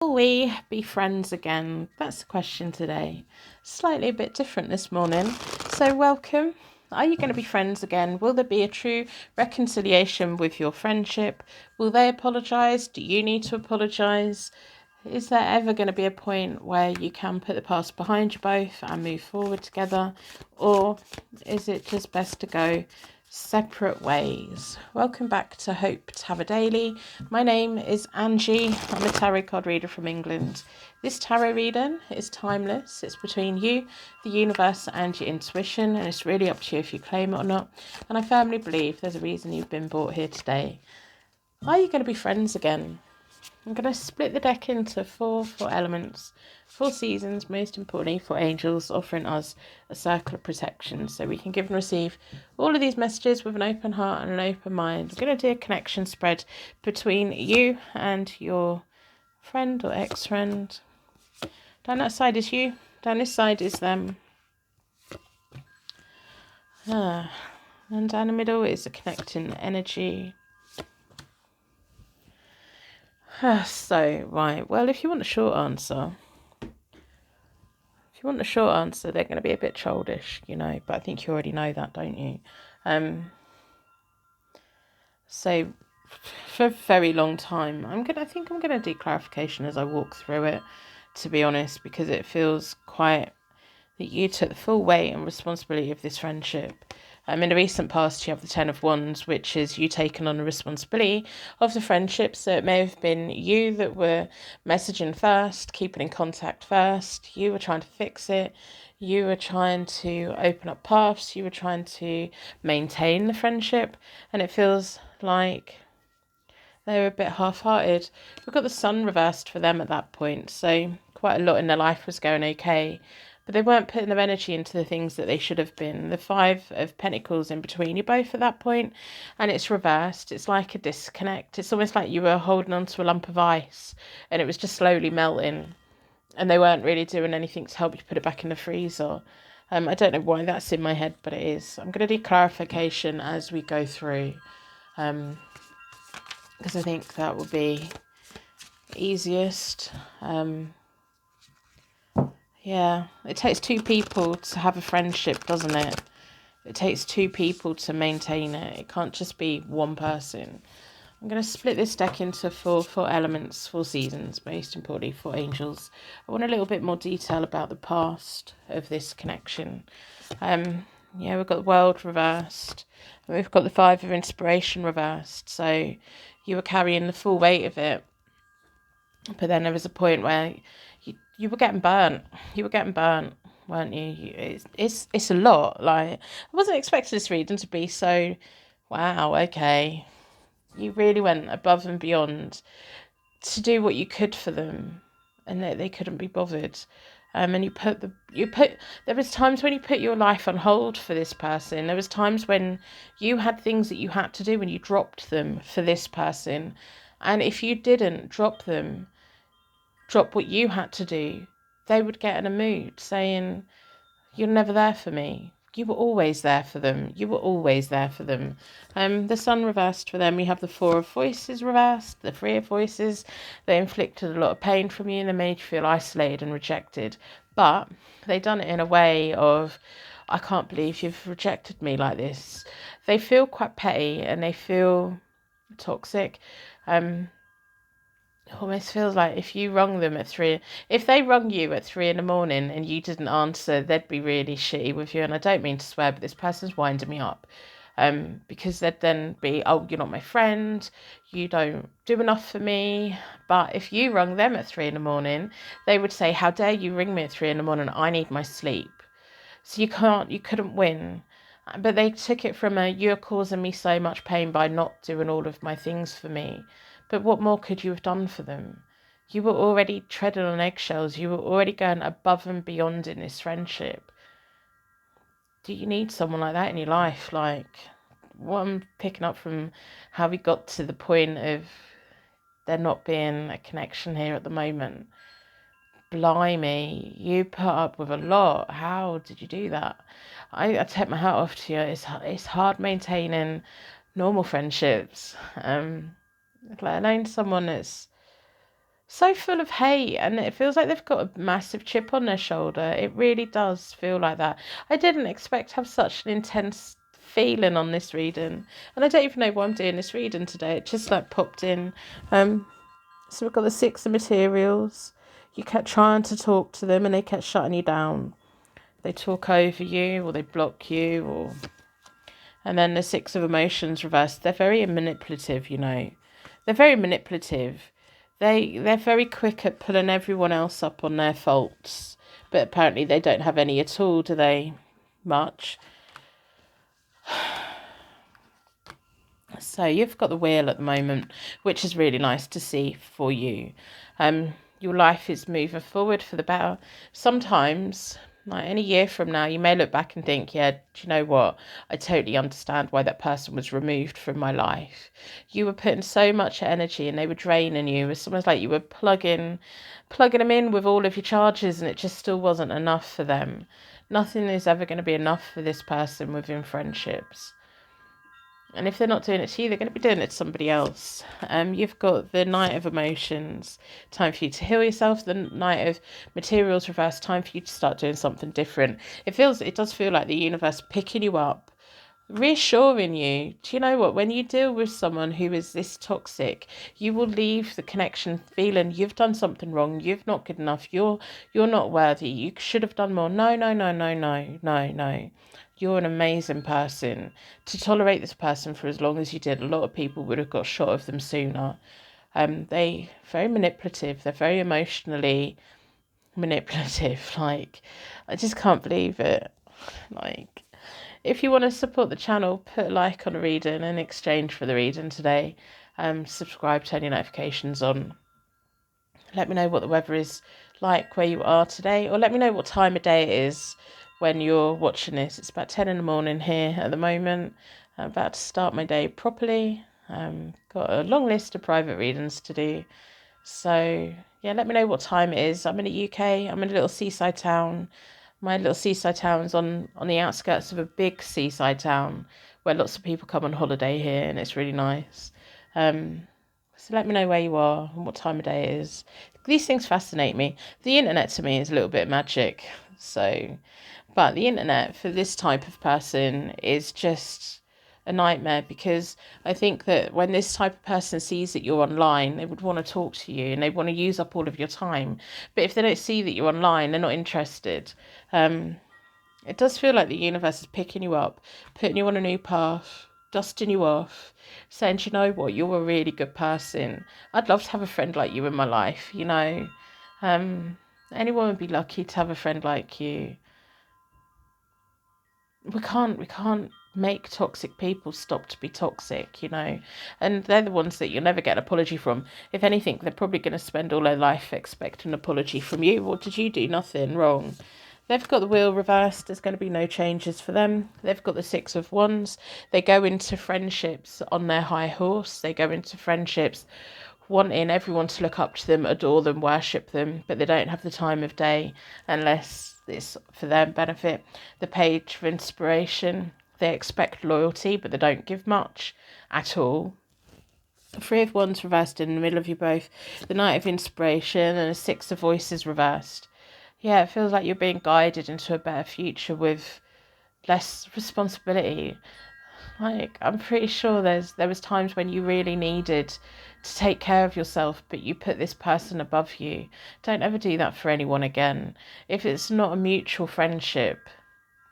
Will we be friends again? That's the question today. Slightly a bit different this morning. So, welcome. Are you going to be friends again? Will there be a true reconciliation with your friendship? Will they apologise? Do you need to apologise? Is there ever going to be a point where you can put the past behind you both and move forward together? Or is it just best to go separate ways? Welcome back to Hope to Have a Daily. My name is Angie. I'm a tarot card reader from England. This tarot reading is timeless. It's between you, the universe, and your intuition, and it's really up to you if you claim it or not. And I firmly believe there's a reason you've been brought here today. Are you going to be friends again? I'm going to split the deck into four elements, 4 seasons, most importantly for angels, offering us a circle of protection so we can give and receive all of these messages with an open heart and an open mind. I'm going to do a connection spread between you and your friend or ex-friend. Down that side is you, down this side is them. And down the middle is a connecting energy. So, right, well, if you want a short answer, they're going to be a bit childish, but I think you already know that, don't you? So, for a very long time, I think I'm going to do clarification as I walk through it, to be honest, because it feels quite that you took the full weight and responsibility of this friendship. In the recent past, you have the Ten of Wands, which is you taking on the responsibility of the friendship. So it may have been you that were messaging first, keeping in contact first. You were trying to fix it. You were trying to open up paths. You were trying to maintain the friendship. And it feels like they were a bit half-hearted. We've got the sun reversed for them at that point. So quite a lot in their life was going okay. But they weren't putting their energy into the things that they should have been. The Five of Pentacles in between you both at that point, and it's reversed. It's like a disconnect. It's almost like you were holding onto a lump of ice and it was just slowly melting, and they weren't really doing anything to help you put it back in the freezer. I don't know why that's in my head, but it is. I'm going to do clarification as we go through, because I think that will be easiest. Yeah, it takes two people to have a friendship, doesn't it? It takes two people to maintain it. It can't just be one person. I'm going to split this deck into four elements, 4 seasons, most importantly for angels. I want a little bit more detail about the past of this connection. We've got the World reversed. We've got the Five of Inspiration reversed. So you were carrying the full weight of it. But then there was a point where you were getting burnt. You were getting burnt, weren't you? It's a lot. Like, I wasn't expecting this reading to be so, wow, okay. You really went above and beyond to do what you could for them, and they couldn't be bothered. And there was times when you put your life on hold for this person. There was times when you had things that you had to do and you dropped them for this person. And if you didn't drop what you had to do, they would get in a mood saying, you're never there for me. You were always there for them. You were always there for them. The sun reversed for them. We have the Four of Voices reversed, the Three of Voices. They inflicted a lot of pain from you and they made you feel isolated and rejected. But they done it in a way of, I can't believe you've rejected me like this. They feel quite petty and they feel toxic. Almost feels like if you rung them if they rung you at 3 in the morning and you didn't answer, they'd be really shitty with you. And I don't mean to swear, but this person's winding me up. Because they'd then be, oh, you're not my friend, you don't do enough for me. But if you rung them at 3 in the morning, they would say, how dare you ring me at 3 in the morning? I need my sleep. So you couldn't win. But they took it from you're causing me so much pain by not doing all of my things for me. But what more could you have done for them? You were already treading on eggshells. You were already going above and beyond in this friendship. Do you need someone like that in your life? Like, what I'm picking up from how we got to the point of there not being a connection here at the moment. Blimey, you put up with a lot. How did you do that? I take my hat off to you. It's hard maintaining normal friendships. Let alone someone that's so full of hate, and it feels like they've got a massive chip on their shoulder. It really does feel like that. I didn't expect to have such an intense feeling on this reading, and I don't even know why I'm doing this reading today. It just like popped in. So we've got the Six of Materials. You kept trying to talk to them and they kept shutting you down. They talk over you or they block you, or and then the Six of Emotions reversed. They're very manipulative, you know. They're very manipulative. They're very quick at pulling everyone else up on their faults. But apparently they don't have any at all, do they? Much. So you've got the Wheel at the moment, which is really nice to see for you. Your life is moving forward for the better. Sometimes, like in a year from now, you may look back and think, yeah, do you know what? I totally understand why that person was removed from my life. You were putting so much energy and they were draining you. It's almost like you were plugging them in with all of your charges and it just still wasn't enough for them. Nothing is ever going to be enough for this person within friendships. And if they're not doing it to you, they're going to be doing it to somebody else. You've got the Knight of Emotions, time for you to heal yourself. The Knight of Materials reverse, time for you to start doing something different. It does feel like the universe picking you up, reassuring you. Do you know what? When you deal with someone who is this toxic, you will leave the connection feeling you've done something wrong. You're not good enough. You're not worthy. You should have done more. No, no, no, no, no, no, no. You're an amazing person. To tolerate this person for as long as you did, a lot of people would have got shot of them sooner. They're very manipulative. They're very emotionally manipulative. Like, I just can't believe it. Like, if you want to support the channel, put a like on a reading in exchange for the reading today. Subscribe, turn your notifications on. Let me know what the weather is like where you are today, or let me know what time of day it is when you're watching this. It's about 10 in the morning here at the moment. I'm about to start my day properly. Got a long list of private readings to do. So, yeah, let me know what time it is. I'm in the UK. I'm in a little seaside town. My little seaside town's on the outskirts of a big seaside town where lots of people come on holiday here, and it's really nice. So let me know where you are and what time of day it is. These things fascinate me. The internet to me is a little bit magic. So, but the internet for this type of person is just a nightmare, because I think that when this type of person sees that you're online, they would want to talk to you and they want to use up all of your time. But if they don't see that you're online, they're not interested. It does feel like the universe is picking you up, putting you on a new path, dusting you off, saying, you know what, you're a really good person. I'd love to have a friend like you in my life, you know. Anyone would be lucky to have a friend like you. We can't make toxic people stop to be toxic, you know. And they're the ones that you'll never get an apology from. If anything, they're probably going to spend all their life expecting an apology from you. What did you do? Nothing wrong. They've got the Wheel reversed. There's going to be no changes for them. They've got the Six of Wands. They go into friendships on their high horse. They go into friendships wanting everyone to look up to them, adore them, worship them, but they don't have the time of day unless it's for their benefit. The Page of Inspiration. They expect loyalty, but they don't give much at all. The Three of Wands reversed in the middle of you both. The Knight of Inspiration and the Six of Voices reversed. Yeah, it feels like you're being guided into a better future with less responsibility. Like, I'm pretty sure there was times when you really needed to take care of yourself, but you put this person above you. Don't ever do that for anyone again. If it's not a mutual friendship,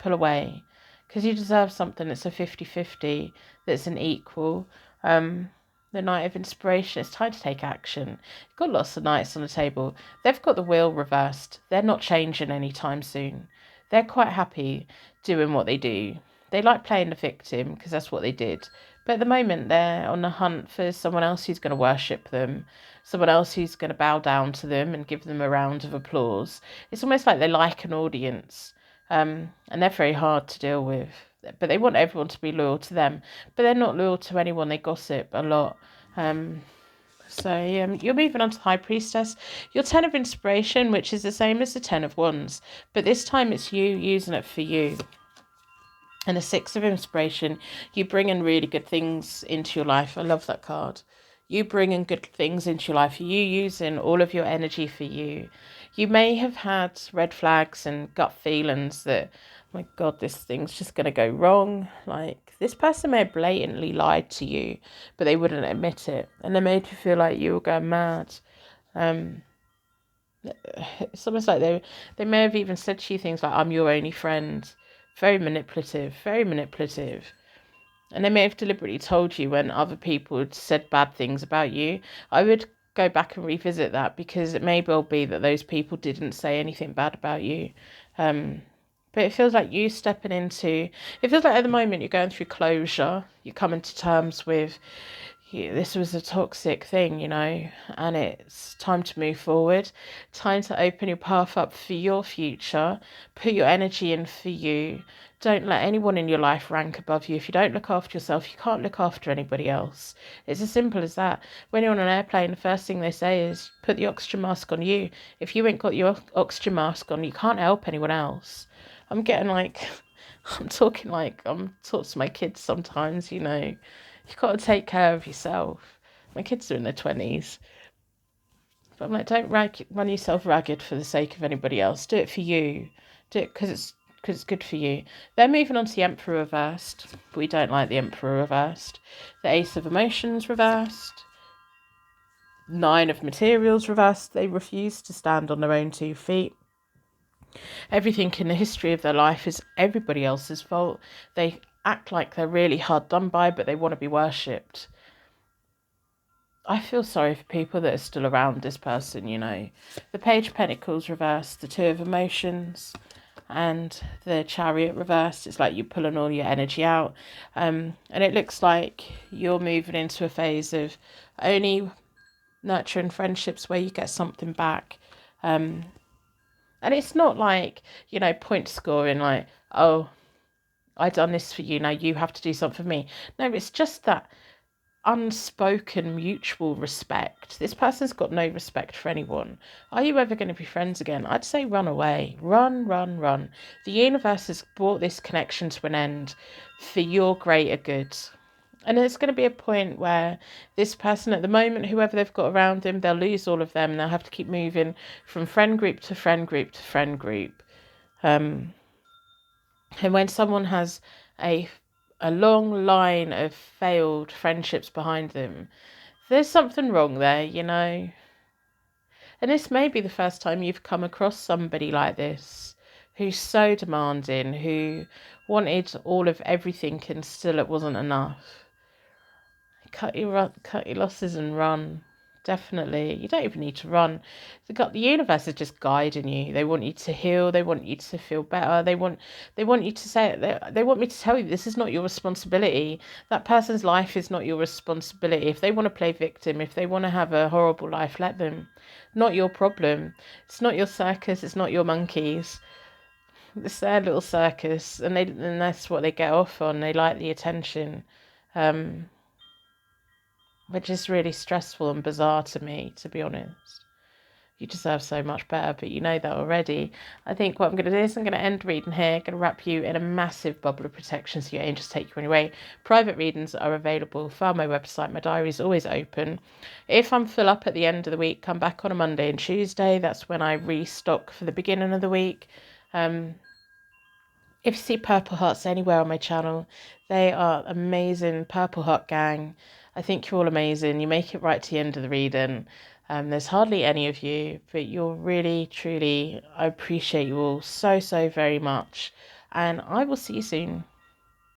pull away, because you deserve something that's a 50-50, that's an equal. The Knight of Inspiration, it's time to take action. You've got lots of knights on the table. They've got the Wheel reversed. They're not changing anytime soon. They're quite happy doing what they do. They like playing the victim because that's what they did. But at the moment, they're on the hunt for someone else who's going to worship them, someone else who's going to bow down to them and give them a round of applause. It's almost like they like an audience, and they're very hard to deal with. But they want everyone to be loyal to them. But they're not loyal to anyone. They gossip a lot. You're moving on to the High Priestess. Your Ten of Inspiration, which is the same as the Ten of Wands, but this time it's you using it for you. And the Six of Inspiration, you bring in really good things into your life. I love that card. you bringing good things into your life, you using all of your energy for you. You may have had red flags and gut feelings that, oh my God, this thing's just going to go wrong. Like, this person may have blatantly lied to you, but they wouldn't admit it. And they made you feel like you were going mad. It's almost like they may have even said to you things like, I'm your only friend. Very manipulative, very manipulative. And they may have deliberately told you when other people had said bad things about you. I would go back and revisit that, because it may well be that those people didn't say anything bad about you. But it feels like you stepping into, it feels like at the moment you're going through closure. You're coming to terms with, this was a toxic thing, and it's time to move forward. Time to open your path up for your future. Put your energy in for you. Don't let anyone in your life rank above you. If you don't look after yourself, you can't look after anybody else. It's as simple as that. When you're on an airplane, the first thing they say is, put the oxygen mask on you. If you ain't got your oxygen mask on, you can't help anyone else. I'm talking to my kids sometimes, You've got to take care of yourself. My kids are in their 20s. But I'm like, don't run yourself ragged for the sake of anybody else. Do it for you. Do it because it's good for you. They're moving on to the Emperor reversed. But we don't like the Emperor reversed. The Ace of Emotions reversed. 9 of Materials reversed. They refuse to stand on their own 2 feet. Everything in the history of their life is everybody else's fault. They act like they're really hard done by, but they want to be worshipped. I feel sorry for people that are still around this person, The Page of Pentacles reversed, the 2 of Emotions, and the Chariot reversed. It's like you're pulling all your energy out. And it looks like you're moving into a phase of only nurturing friendships where you get something back. And it's not like, point scoring, like, oh, I done this for you, now you have to do something for me. No, it's just that unspoken mutual respect. This person's got no respect for anyone. Are you ever going to be friends again? I'd say run away. Run. The universe has brought this connection to an end for your greater good. And there's going to be a point where this person at the moment, whoever they've got around them, they'll lose all of them and they'll have to keep moving from friend group to friend group to friend group. And when someone has a long line of failed friendships behind them, there's something wrong there, And this may be the first time you've come across somebody like this, who's so demanding, who wanted all of everything and still it wasn't enough. Cut your losses and run. Definitely. You don't even need to run. The universe is just guiding you. They want you to heal. They want you to feel better. They want you to say it. They want me to tell you this is not your responsibility. That person's life is not your responsibility. If they want to play victim, if they want to have a horrible life, let them. Not your problem. It's not your circus. It's not your monkeys. It's their little circus, and that's what they get off on. They like the attention. Which is really stressful and bizarre to me, to be honest. You deserve so much better, but you know that already. I think what I'm going to do is I'm going to end reading here. I'm going to wrap you in a massive bubble of protection so your angels take you on your way. Private readings are available via my website. My diary is always open. If I'm full up at the end of the week, come back on a Monday and Tuesday. That's when I restock for the beginning of the week. If you see Purple Hearts anywhere on my channel, they are amazing. Purple Heart Gang. I think you're all amazing. You make it right to the end of the reading. There's hardly any of you, but you're really, truly, I appreciate you all so, so very much. And I will see you soon.